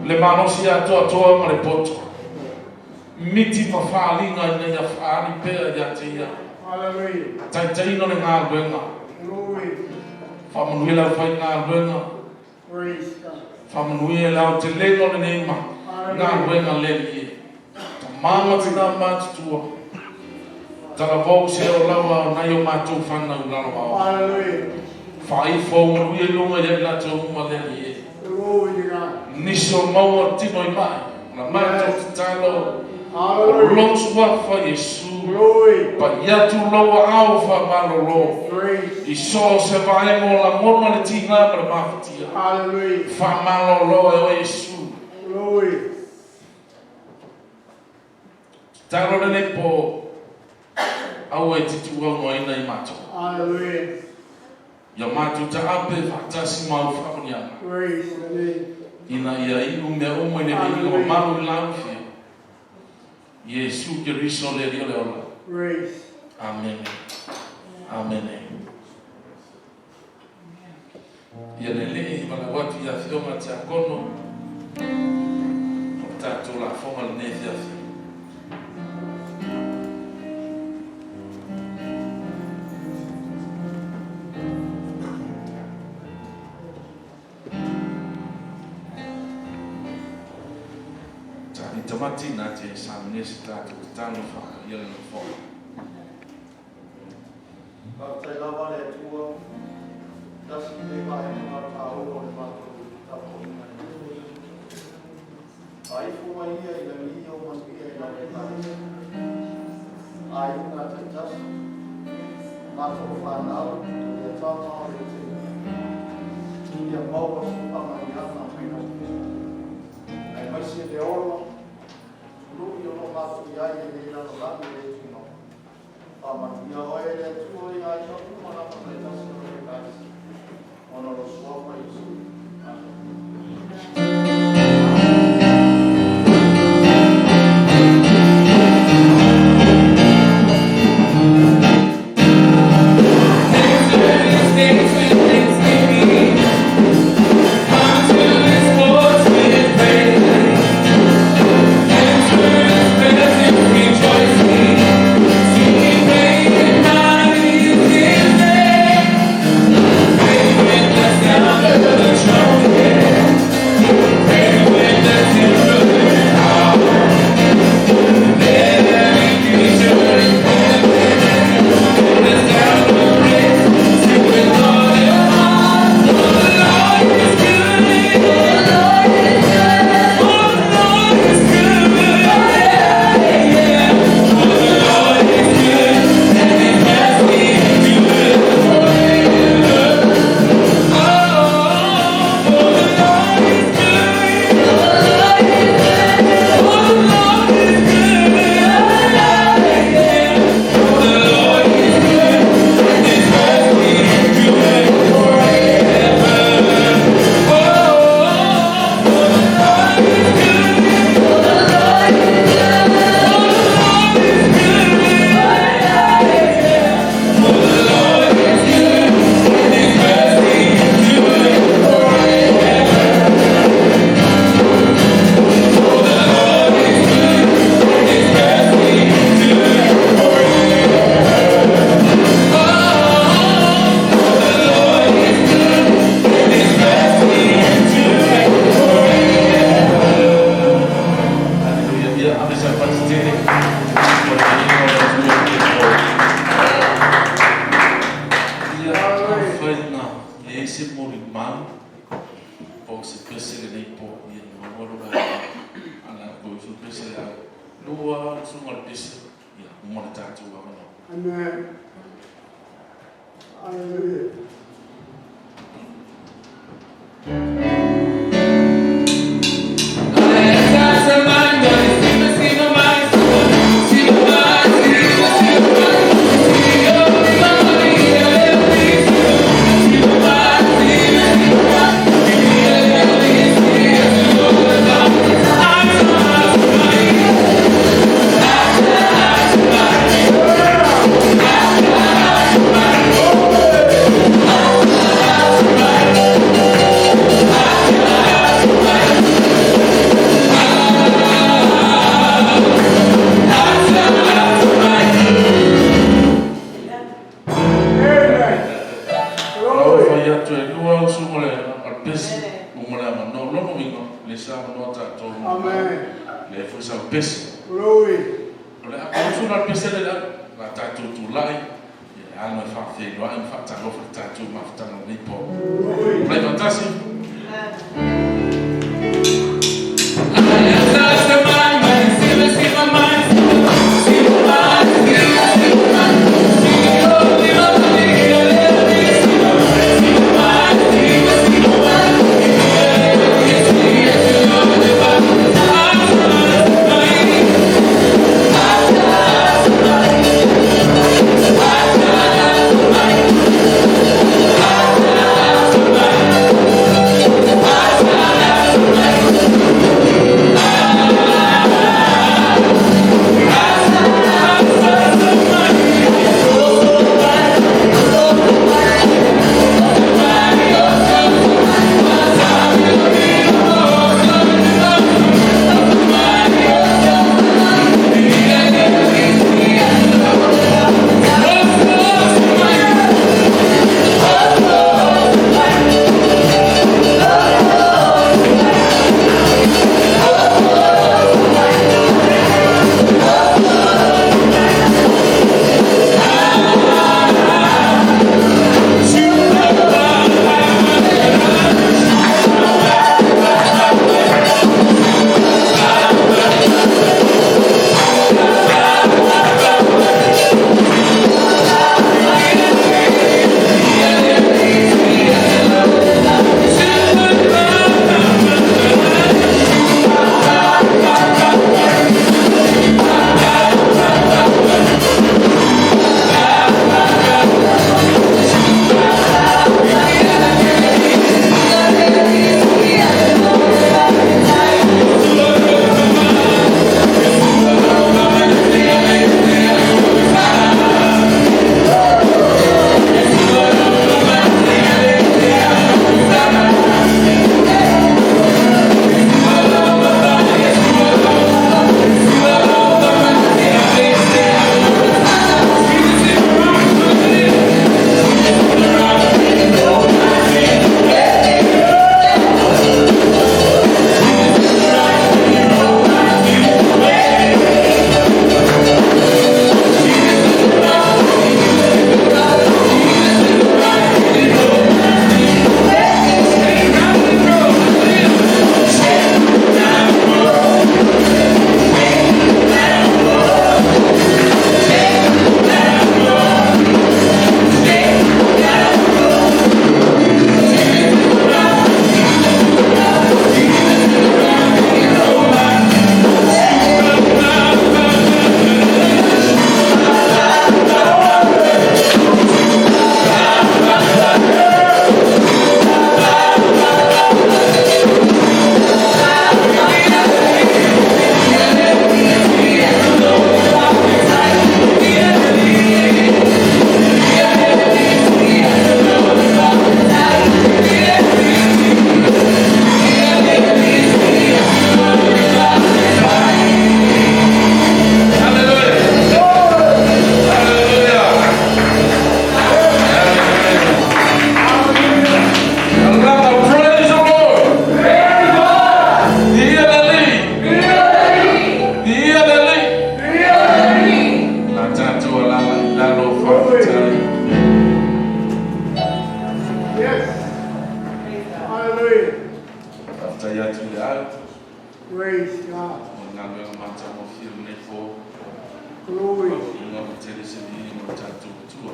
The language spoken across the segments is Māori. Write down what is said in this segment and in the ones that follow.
Le manosi atua toa ma le poto. Miti ma whaalinga ina ia whaari pēr ia te ia. Tai no le ngā ruenga. Whamanuia lau whai ngā ruenga. Whamanuia lau te lengo le neima. Ngā ruenga le ie. Ta māma tina mātutua. Tala vau se o lawa nai o mātou whanau lalo au. Whai whaumanuia lunga ia la tau uma le ie. Niso maua tino I mai. Na mātou te talo. Longs wafa Yesu. Pa yatu loa au fa malolo. I so se vai mo la mona le tinga ma mafatia. Fa malolo e o Yesu. Talo le nepo. Au e titu au no ina I mātou. Ya mātou ta ape fatasi mau whakoniana. Ina ia inu mea umo I le inga ma malu lauwhia. Yesu ke riso le rio le ola. Amen. Amen. Ia le le wala watu ia whionga te akono. O tātou la whonga le nethi a whio. Tamati na te samnesi tātou te tāno whaka ia le whaka. Tātai lawa le tua, tasi te kai ngā tāoro le mātou tātou mai. Ai fuma ia I le mio manuia I le tātou. Ai unga te tasi, mātou whanau, ia tātou le te. Ia maua supama I ana whina. Ai maisi le oro, Lupi o no mātou I ai e le rano lani le tino. Pamatia o e le tua I ai no kumana mana I tasi o le kaisi. Ono lo suapa I su. mam. Po se pese le nei po ni no moro la. Ana ko su pese la. Lua su mal pese. Ya, mo na tatu wa no. Amen. Hallelujah. Bye.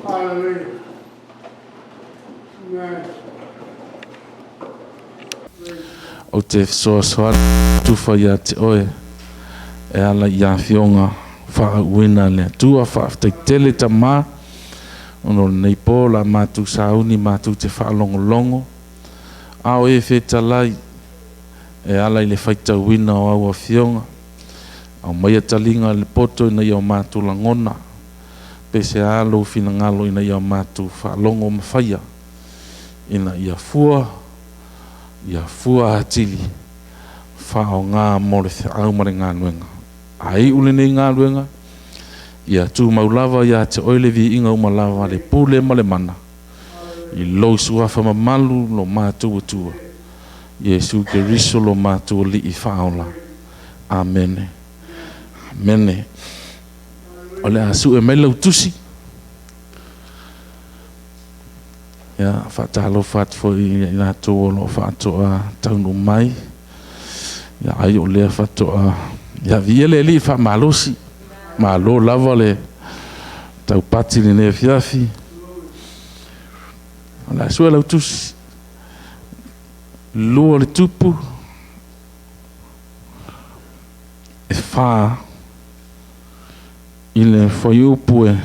Hallelujah. Amen. O te soa tufa ia te oe e ala ia fionga whaauina le tua whaaftaitele ta mā ono nei pō la mātu sauni mātu te whaalongolongo ao e whetalai e ala i le whaitauina o aua fionga au maia talinga le poto ina iau mātu langona pe se alo fina ngalo ina iau mātu whaalongo mawhaia ina ia fua atili whao ngā mole au mare ngā nuenga ai ule nei ngā nuenga ia tu maulava ia te oile vi inga umalava le pule male mana i losu afa mamalu lo mātua tua Yesu Keriso lo mātua li i whaola amene amene ole asu e melau tusi ya fatalo fat fo i na to lo fato a tanu mai ya ai ole fato a ya viele li fa malosi malo lavale tau pati ne fiafi la suela tusi lo le tupu e fa il foi pue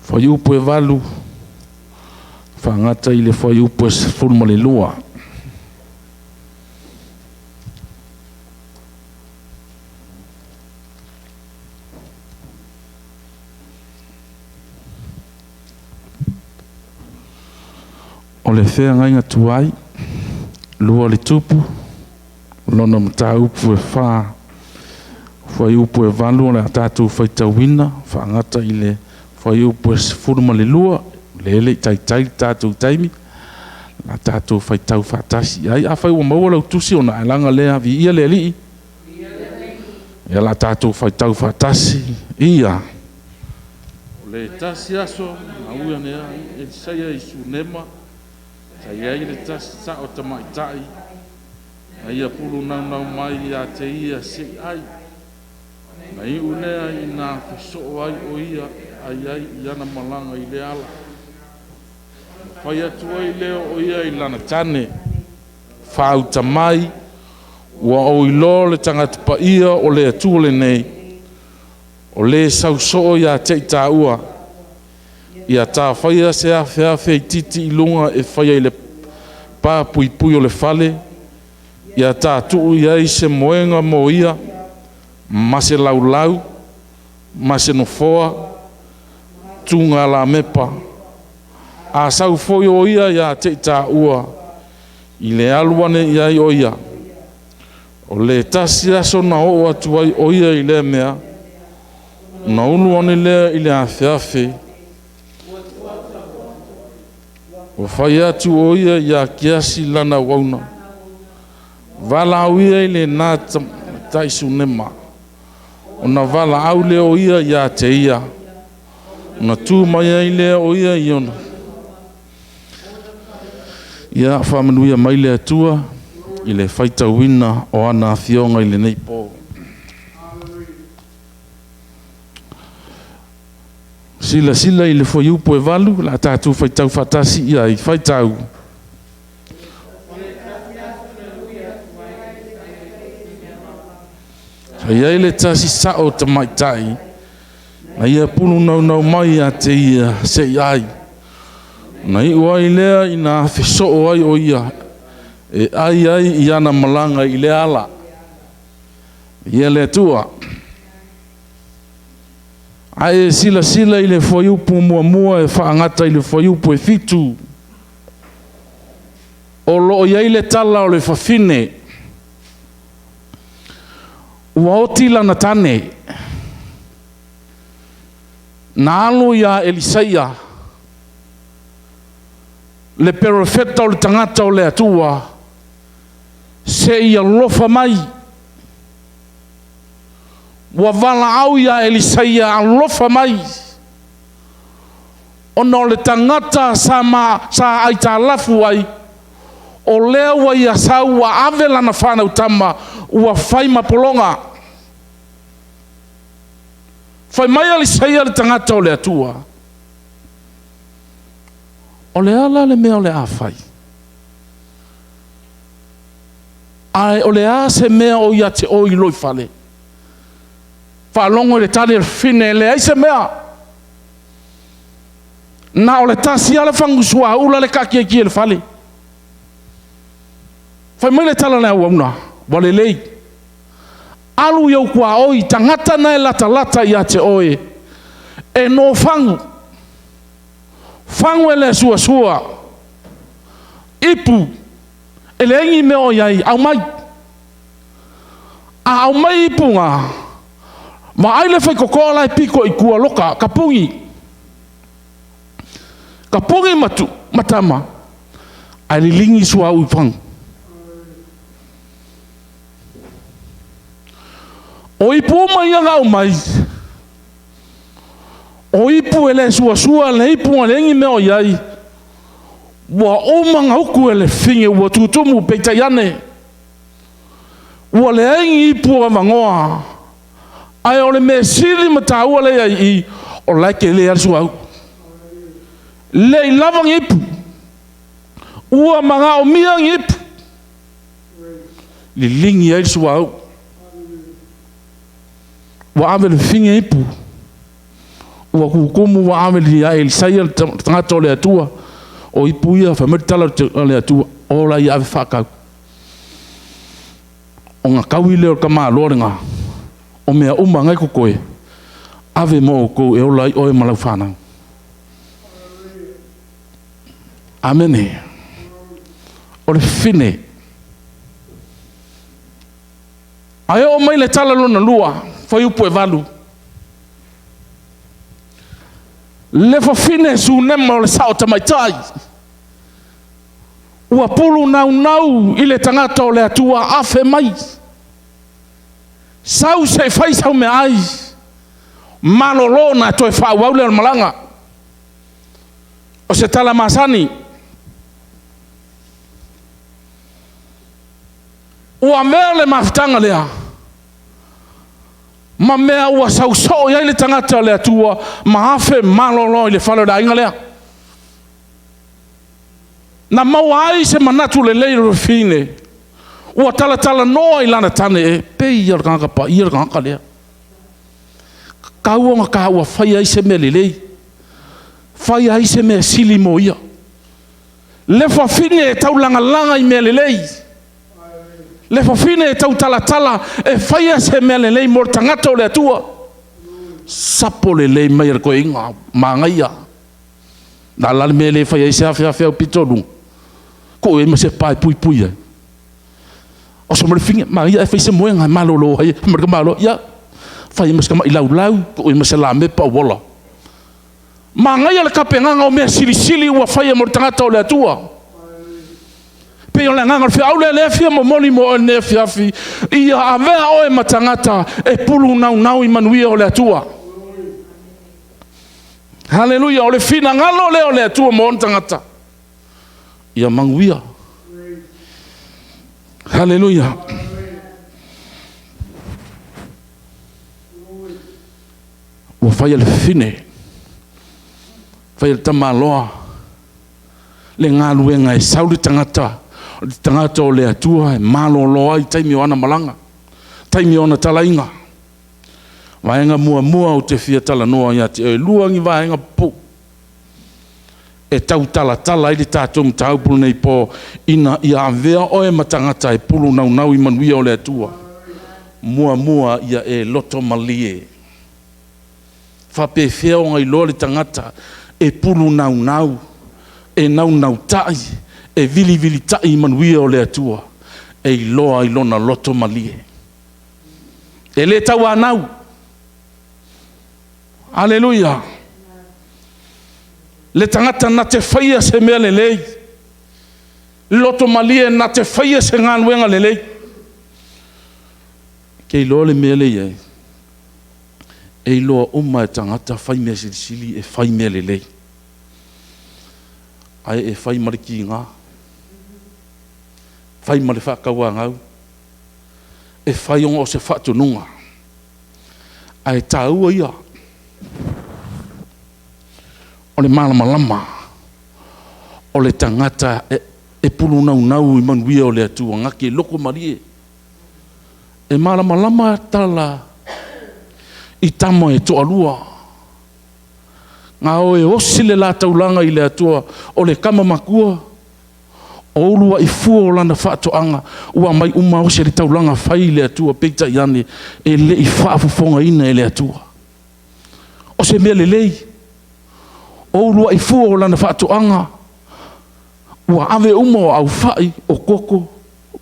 foi pue valu fa ngata ile foi pue forma le lua o le fea ngainga tuai lua le tupu lona mta upu e fa foi upu e valu le tatu faitauina fa ngata ile foi upu e forma le lua lele tai tatu taimi la tatu faitau fatasi ai a fai o mau la tusi ona alanga le vi ia le li ia la tatu faitau fatasi ia le tasi aso au ne e sai ai sunema sai ai le tasi sa o tamai tai ai a pulunaunau mai ia te ia se ai mai unea i nā wheso ai o ia ai iana malanga i le ala whai atu ai leo o ia i lana tane whauta mai ua o i lo le tangata pa ia o le atu le nei o le sauso ia te i tā ua ia tā whaia se a whea titi i lunga e whaia i le pā pui o le whale ia tā tuu ia i se moenga mo ia ma se laulau ma se nofoa tunga la mepa a sau foi o ia ia te tā ua i le aluane ia i o ia o le tasi aso na o atu ai o ia i le mea na unu ane lea i le awhiawhi o whai atu o ia ia kiasi lana wauna vala au ia i le nā taisu nema o na vala au leo ia ia te ia o na tū mai ai leo ia i ona ia whamanuia mai le atua i le Faitauina o ana fionga i le nei pō sila i le foi upo e valu la tātou Faitau fatasi ia i Faitau ia le tasi sao te maitai na ia pulunaunau mai a te ia se ai na i uai lea i nā wheso ai o ia e ai i ana malanga i le ala ia le tua ai sila i le foi upu mua e whaangata i le foi upu e fitu o loo ia i le tala o le whawhine ua oti lana tane na alo ia Elisaia le perofeta o le tangata o le atua se ia lofa mai ua vala au ia Elisaia a lofa mai ona o le tangata sa aita lafu ai o lea ua ia sau ua ave lana whanau tama ua whai mapolonga Fai mai ali saia le tangata o le atua. O le ala le mea o le awhai. Ai o le a se mea o ia te o i loi fale. Whaalongo le tane le fine le aise mea. Na o le tasi ala whangu sua ula le kaki ki le fale. Fai mai le tala na wauna. Wale lei. Alu iau kua oi tangata na e lata lata ia te oe. E no whangu. Whangu e le sua sua. Ipu. E le ingi me o iai. Au mai. Au mai ipu ngā. Ma ai le whai kokola e piko i kua loka. Ka pungi. Ka pungi matu. Matama. Ai li lingi sua au i whangu. O ipu mai anga au mai. O ipu ele sua sua le ipu le ngi me o iai. Wa o manga uku ele finge wa tutumu peita yane. Wa le ngi ipu avangoa. Ai o le me sili mata ua le ai o like le sua au. Le lavang ipu. Ua manga o miang ipu. Li lingi ai sua au. Wa ave le finge ipu. Wa kukumu wa ave li ai saia tangata o le atua. O ipu ia fa mertala le atua. O la ia ave whakau. O ngā kaui leo ka maa lorenga. O mea uma ngai kokoe. Ave mo ko e o lai o e malau whanau. Amene. O le fine. Ai o mai le tala lona lua. Foi upu e valu. Le fafine su nema o le sao tamaitai. Ua pulunaunau i le tangata o le atua afe mai. Sau se fai sau me ai. Malolo na toi whauau le malanga. O se tala masani. Ua mea le mafitanga lea. Ma mea ua sauso ia le tangata le atua ma afe malolo i le whalo da inga lea. Na mau ai se manatu le leiro fine. Ua tala noa i lana tane e pei ia ranga pa ia ranga lea. Kaua ka ua whai ai se me lelei. Whai ai se me sili mo ia. Le whawhine e tau langa i me lelei. Le fafine e tau tala e whaia se mea le lei mor tangata o le atua. Sapo le lei mai rako inga, mangaia. Nā lale mea le whaia i se awhia o pitonu. Ko e ma se pai pui ai. O so mare finge, mangaia e whaise moenga, malolo hai, marika malo, ia. Whaia ma se kama i lau, ko e ma se la me pa wola. Mangaia le kapenganga o mea sili ua whaia mor tangata o le atua. Pe o le nganga fe au le fia mo moni mo ne fiafi ia avea o e matangata e pulunaunau i manuia o le atua. Haleluia o le fina ngalo le o le atua mo tangata. Ia manguia. Haleluia. O fai le fine. Fai le tamaloa. Le ngaluenga e sauli tangata. Tangata o le atua e malolo ai taimi o ana malanga. Taimi o ana talainga. Vaenga mua o te fia tala noa ia te e luangi vaenga po. E tau tala ai le tātou mtau pulu nei po ina ia avea o e matangata e pulu nau i manuia o le atua. Mua ia e loto malie. Whape fea o ngai loa le tangata e pulu nau. E nau tai. E vili tai manuia o le atua. E iloa ilona loto malie. E le tau anau. Aleluia. Le tangata na te whaia se mea le lei. Loto malie na te whaia se nganuenga le lei. Ke iloa le mea le iei. E iloa uma e tangata whai mea sili e whai mea le lei. Ai e whai mariki ngā. Whai mare whakaua ngau. E whai ongo se whatununga. Ai tāua ia. o le malama o le tangata e pulunaunau I manuia o le atua ngake loko marie e malama tala I tama e toalua ngā o e osile la taulanga I le atua o le kama makua o ulua I fua o lana whaatoanga ua mai uma o se le taulanga whai le atua peita iane e le I whaafufonga ina e le atua o se mea le lei o ulua I fua o lana whaatoanga ua ave uma o au whai o koko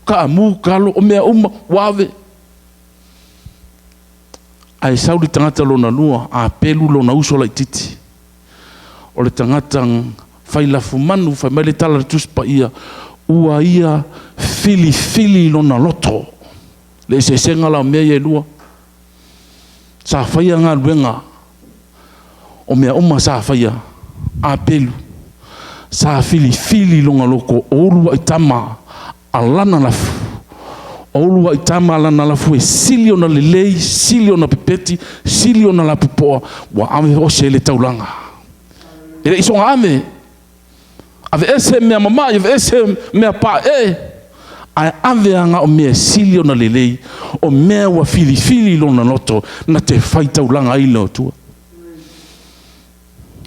ka amu kalo o mea uma wave ai sauri tangata lona lua a pelu lona uso la ititi o le tangata fai lafu manu fai mai le tala le tuspa ia ua ia fili lona loto le se senga la mea ia lua sa fai ngā luenga o mea uma sa fai a pelu sa fili longa loko o urua itama alana lafu o urua itama alana lafu e sili ona lelei sili ona pipeti sili ona la pupoa wa ame o se le taulanga ele isonga ame ave ese mea mama ave ese mea pa ai ave anga o mea sili ona lelei o mea wa fili lona loto na te faitaulanga I le Atua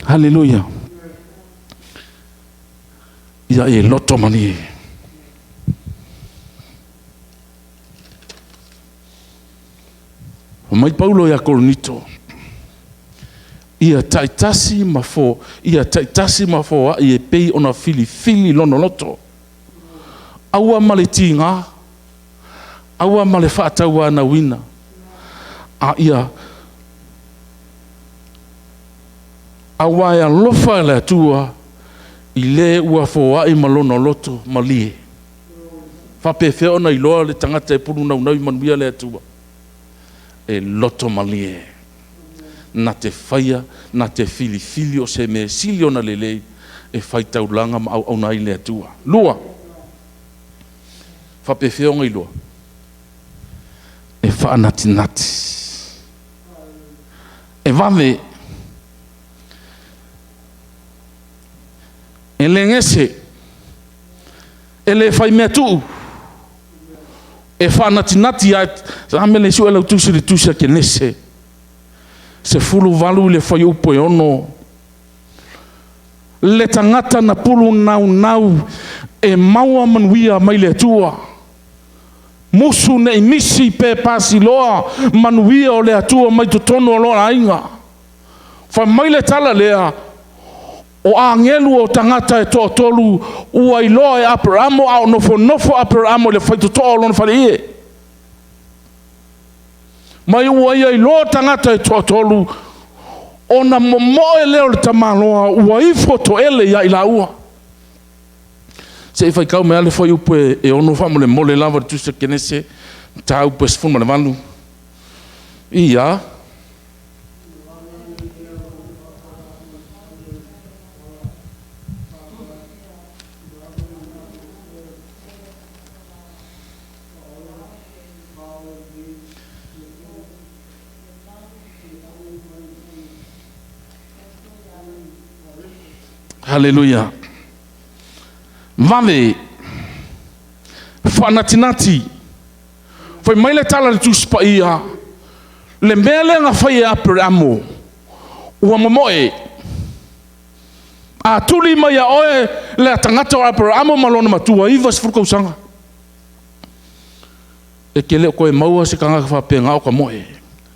haleluya ia e loto mani o mai Paulo ia Korinito ia taitasi mafo ai e pei ona fili lono loto aua male tinga aua male whaataua na wina a ia aua ia lofa le atua I le ua foa I malono loto malie whapefe ona I loa le tangata e pulunaunau I manuia le atua e loto malie na te whaia na te fili o se me sili ona lelei e Faitau langa ma au nai le atua lua whapefe ona I loa e whaanati e vame e le ngese e le whai mea tuu e whanati a amele su e lau tusi le tusi a ke nese se fulu valu le whai upo e ono le tangata na pulunaunau e maua manuia mai le Atua musu ne imisi pe pasi loa manuia o le Atua mai tutono o loa ainga whai mai le tala lea o angelu o tangata e tolu ua I loa e Abramo au nofo Abramo le whai tutoa lona whare mai ua ia I loa tangata e tolu ona momoe leo le tamaloa ua I foto ele ia I la ua se I whaikau me ale whai upe e ono wha mole mole lava le tusa kenese ta upe sifun male valu ia haleluya vale whanatinati whai mai le tala le tuspa ia le mele nga whai e Abramo ua momoe a tuli mai a oe le tangata o Abramo malona matua iwa sifuruka usanga e ke leo koe maua se kanga whapenga o ka moe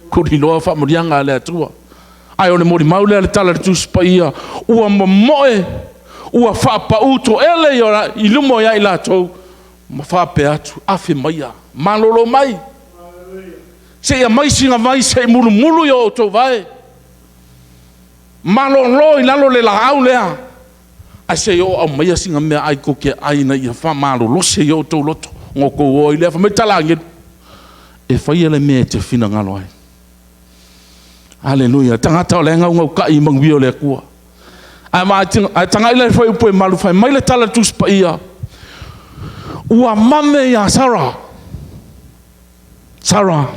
kuri loa whamurianga le atua ai o le mori maule le tala le tuspa ia ua momoe ua whapa uto ele I lumo ia I latou ma whape atu afe maia malolo mai se ia mai singa vai se mulu I o tau vai malolo I lalo le la au lea ai se o au maia singa mea ai koke ai na ia wha malolo se I o tau loto ngoko o I lea wha me talangi e whai ele mea te whina ngalo ai haleluya tangata o le ngau kai manguia o le kua ai tanga ile foi upo malu fai mai le tala tuspa ia ua mame ya Sarah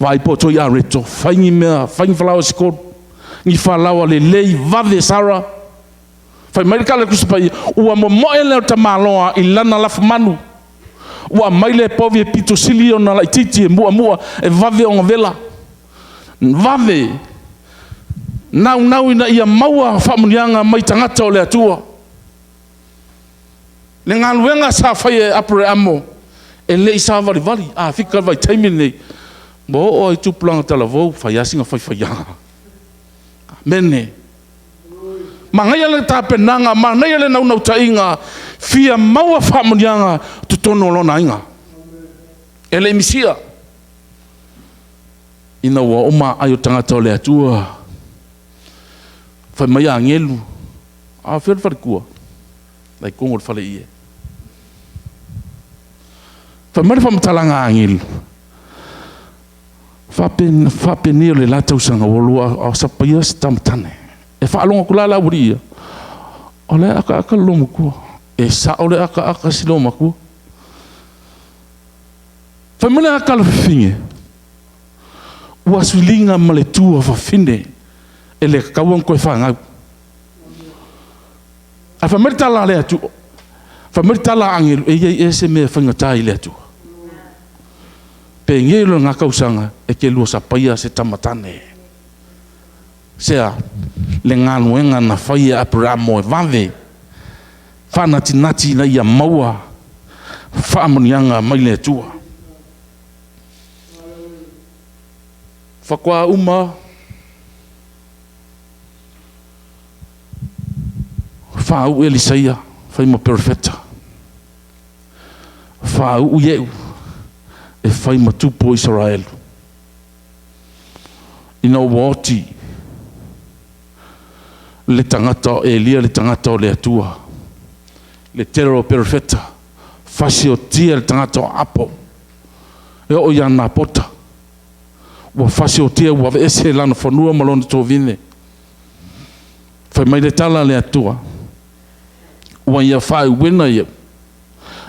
vai poto ia reto fai mea fai flowers ko ngi whalawa le lei vave sara. Whai mai kala kusipai, ua momoe leo ta maloa I lana lafu manu. Ua mai le povi e pito sili o na la ititi e mua e vave o ngavela. Vave. Nau ina ia maua whamunianga mai tangata o le atua. Le ngaluenga sa whai e apure amo. E le isa vari. Whika vai taimi nei. Mo o I tupulanga tala vau, whai asinga whaianga. Mene. Mangaya le tapenanga, mangaya le nau tainga, fia maua whamunianga, tutono lona inga. E le misia. Ina ua oma ayo tangata o le atua. Whai mai a ngelu. Whiri kua. Lai kongo le whale ie. Whai mai whamatalanga a ngelu. Whape nio le latau sanga walua a sapaya si tamatane. E whaalonga kula la uria. O le aka lomu kua. E sa o le aka siloma kua. Whai mene aka la whiwhinge. Ua suilinga ma le tua whawhine. E le kauang koe whangau. A whamere tala le atu. Whamere tala angelu. E iei e se mea whangatai le atu. Pe ngelo ngā kausanga e ke lua sapaya se tamatane. Sea, le nganuenga na whaia apuramo e vave. Whanati na ia maua. Whaamonianga mai le tua. Whakua uma. Whau Elisaia. Whaima perfeta. Whau ieu. E whai matupo Israel. Ina uoti. Le tangata Elia, le tangata o le atua. Le tero perfeta. Fasi o tia le tangata o apo. E o yana pota. Wa fasi o tia wa ese lana whanua malona tō vine. Whai mai le tala le atua. Wa ia whai wena ia.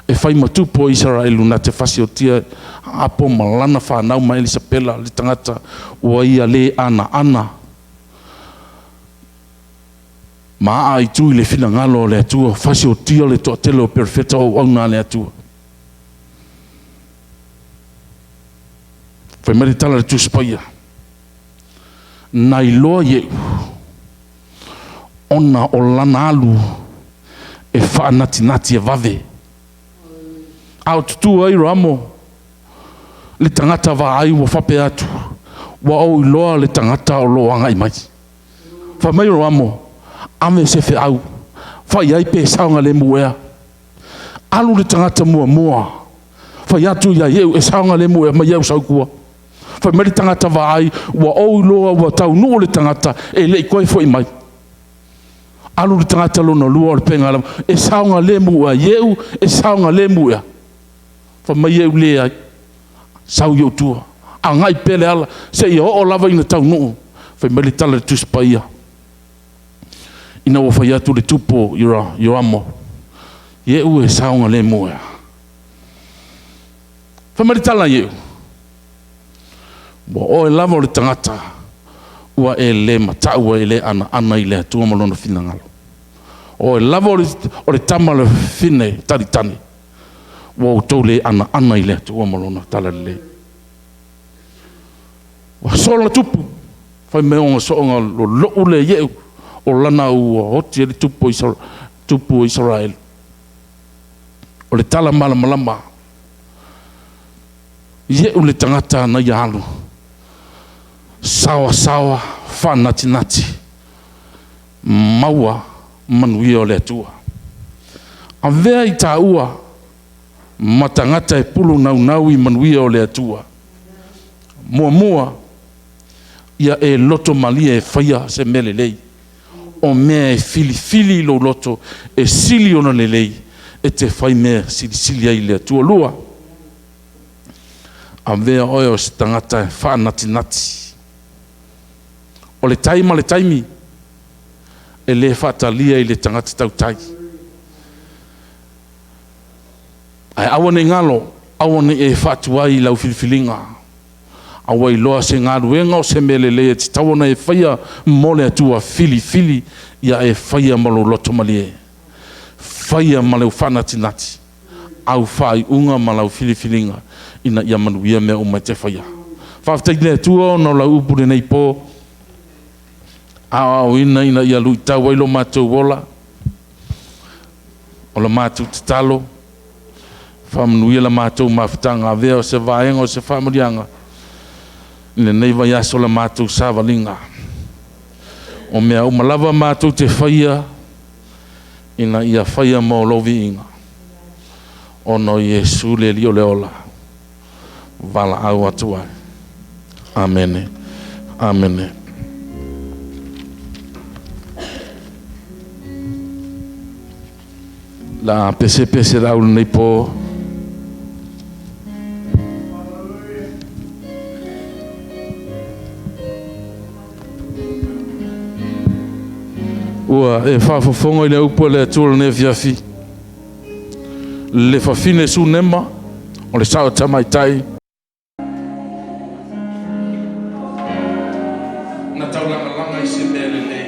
E whai matupo Israelu na te whasi o tia apo malana whanau ma Elisapela le tangata ua ia le ana. Ma a I tui le whina ngalo le atua, whasi o tia le toa tele o perfeta o auna le atua. Whai meri tala le tusipaia. Nai loa ieu. Ona o lana alu e whaanati e vave. Au tutu ai ramo le tangata va ai wa whape atu wa au loa le tangata o loa ngai mai fa mai ramo ame se fe au fa iai pe saunga le muea alu le tangata mua fa yatu ya eu e saunga le muea mai eu sau kua fa mai tangata va ai wa au loa wa tau no le tangata e le koi foi mai alu le tangata lo no lua le penga e saunga le muea eu e saunga le muea fa mai eu le ai sau yo tua a ngai pele ala se i o lava ina tau no fa mai tala le tuspaia ina o fa ya tu le tupo yo amo ye u e saunga le moa fa mai tala ye o e lava le tangata ua e le mata ua e le ana i le tua malona finangalo o e lava o le tama le fine taritani wa tau le ana i le tua malona tala le wa sola tupu fai meonga soonga lo ule ye o lana ua hoti le tupu Israel o le tala malama ye ule tangata na yalu sawa whanati maua manuia o le atua avea I tā ua matangata e pulunaunau I manuia o le atua mua ia e loto malia e whaia se mele lei o mea e fili lo loto e sili ona le lei e te whai mea sili ai le atua lua avea oe o se tangata e whanati o le taimi e le whatalia I le tangata tautai ai awane ngalo awane e whatuai lau filifilinga Awai loa se ngā ruenga o se mele le te tawana e whaia mole atua fili ia e whaia malo loto malie. Whaia malau whanatinati. Au whai unga malau filifilinga ina ia manuia mea o mai te whaia. Whaftai le atua o na lau upure nei po. Au ina ia lui tau wailo mātou wola. O la mātou te talo. Whamanuia la mātou mawhitanga avea o se vaenga o se whamurianga. Ina nei vai aso la mātou sāwalinga. O mea o malawa mātou te whaia. Ina ia whaia mō lovi inga. Ono Yesu le lio le ola. Vala au atua. Amene. Amene. La pese raul nei po. Ua e whafofonga i le upo le atua ne fiafi. Le whawhine su nema o le sao tamaitai. Na taulanga langa i se mele le.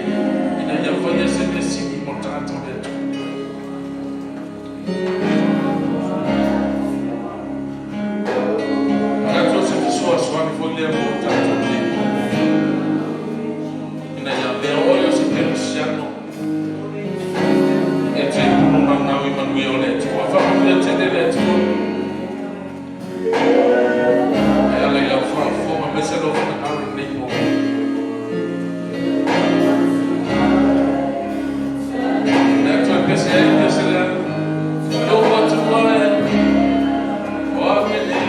Ina ia whaia se te siki mo tātou le tu. Ngatua se fisua swani fo le mo tātou le. Ina ia vea oio se te siano. E te pulunaunau i manuia o le tu. Whakamuia te le tu. E ala ia whaafonga mese lo whakaru nei mo. Nea toi pese le no watu wae. O amene.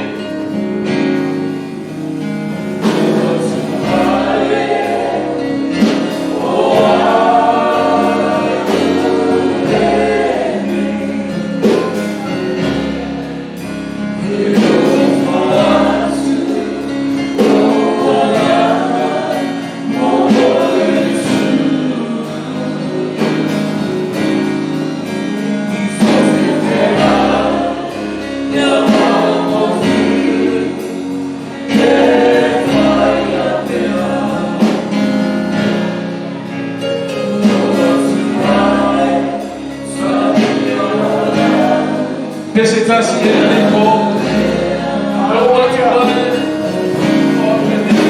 Pese tasi ele po. No watu wae. O amene.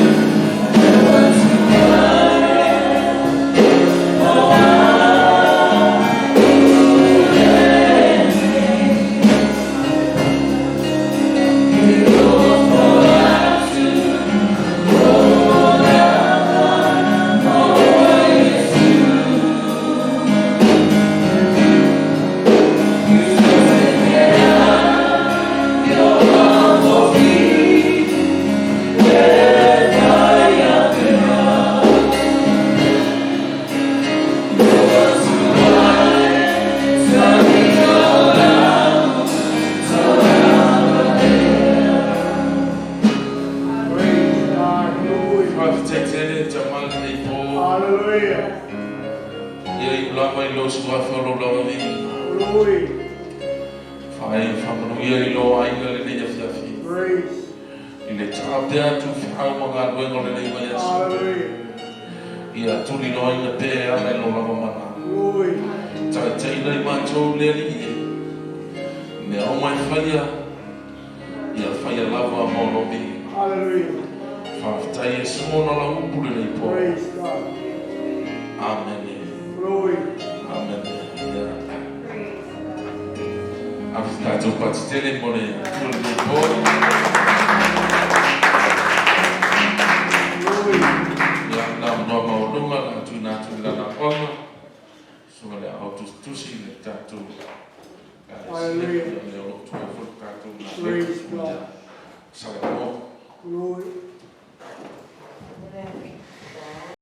Tusi le tatu. Hallelujah. Praise God. Salamo. Glory.